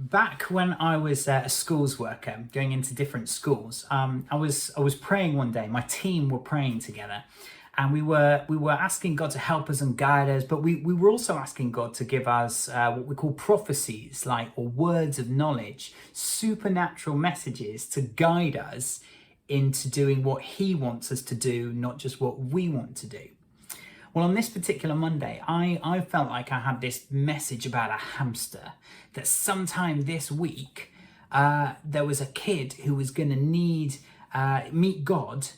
Back when I was a schools worker, going into different schools, I was praying one day. My team were praying together, and we were asking God to help us and guide us. But we were also asking God to give us what we call prophecies, or words of knowledge, supernatural messages to guide us into doing what He wants us to do, not just what we want to do. Well, on this particular Monday, I felt like I had this message about a hamster, that sometime this week there was a kid who was going to meet God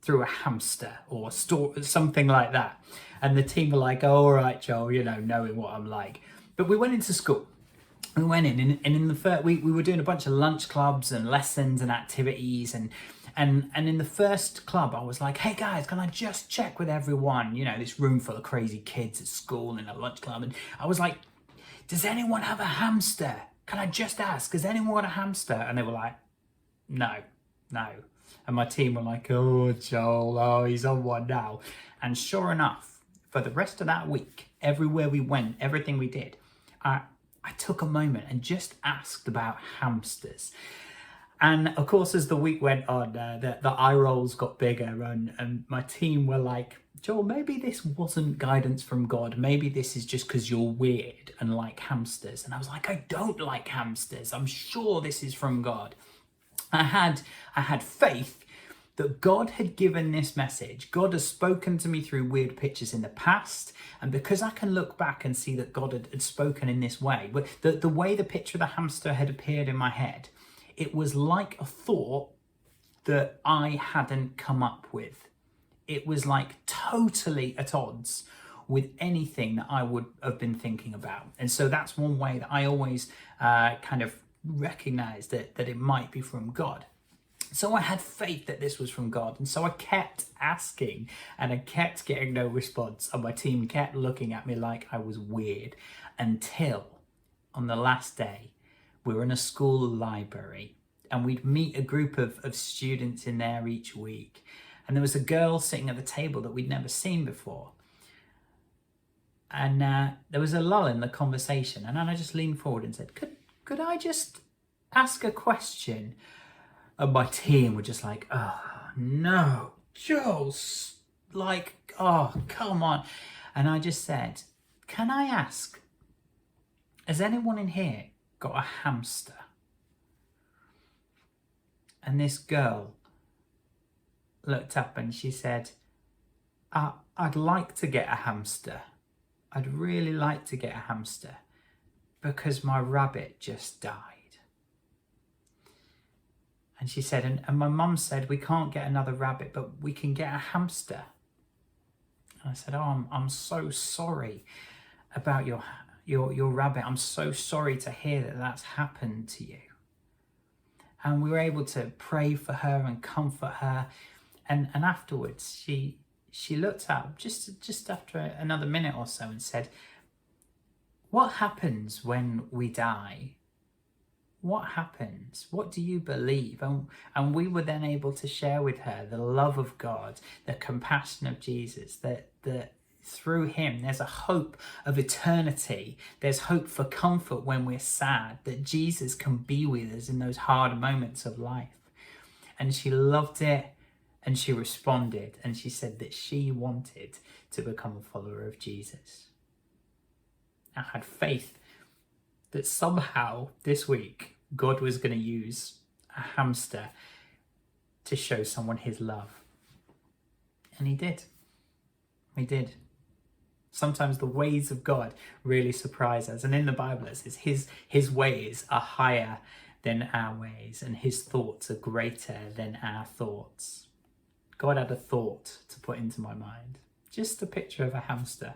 through a hamster or something like that. And the team were like, oh, all right, Joel, knowing what I'm like. But we went into school. We went in, and in the first week, we were doing a bunch of lunch clubs and lessons and activities. And in the first club, I was like, hey guys, can I just check with everyone? This room full of crazy kids at school in a lunch club. And I was like, does anyone have a hamster? Can I just ask, has anyone got a hamster? And they were like, no. And my team were like, oh, Joel, oh, he's on one now. And sure enough, for the rest of that week, everywhere we went, everything we did, I took a moment and just asked about hamsters. And of course, as the week went on, the eye rolls got bigger, and my team were like, Joel, maybe this wasn't guidance from God. Maybe this is just because you're weird and like hamsters. And I was like, I don't like hamsters. I'm sure this is from God. I had faith that God had given this message. God has spoken to me through weird pictures in the past. And because I can look back and see that God had spoken in this way, the way the picture of the hamster had appeared in my head, it was like a thought that I hadn't come up with. It was like totally at odds with anything that I would have been thinking about. And so that's one way that I always kind of recognized that it might be from God. So I had faith that this was from God. And so I kept asking, and I kept getting no response. And my team kept looking at me like I was weird, until on the last day, we were in a school library, and we'd meet a group of students in there each week. And there was a girl sitting at the table that we'd never seen before. And there was a lull in the conversation. And I just leaned forward and said, could I just ask a question? And my team were just like, oh, no, Joel, oh, come on. And I just said, can I ask, has anyone in here got a hamster? And this girl looked up and she said, I'd like to get a hamster. I'd really like to get a hamster because my rabbit just died. And she said, and my mum said, we can't get another rabbit, but we can get a hamster. And I said, oh, I'm so sorry about your rabbit. I'm so sorry to hear that that's happened to you. And we were able to pray for her and comfort her. And afterwards, she looked up just after another minute or so and said, what happens when we die? What happens? What do you believe? And we were then able to share with her the love of God, the compassion of Jesus, that through him there's a hope of eternity. There's hope for comfort when we're sad, that Jesus can be with us in those hard moments of life. And she loved it, and she responded, and she said that she wanted to become a follower of Jesus. I had faith that somehow this week God was going to use a hamster to show someone his love. And he did. He did. Sometimes the ways of God really surprise us. And in the Bible it says his ways are higher than our ways, and his thoughts are greater than our thoughts. God had a thought to put into my mind. Just a picture of a hamster.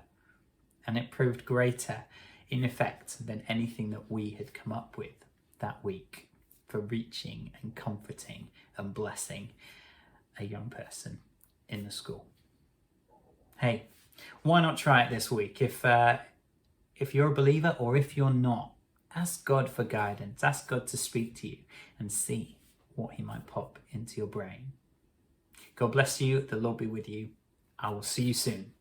And it proved greater in effect than anything that we had come up with that week for reaching and comforting and blessing a young person in the school. Hey, why not try it this week? If you're a believer or if you're not, ask God for guidance. Ask God to speak to you and see what he might pop into your brain. God bless you. The Lord be with you. I will see you soon.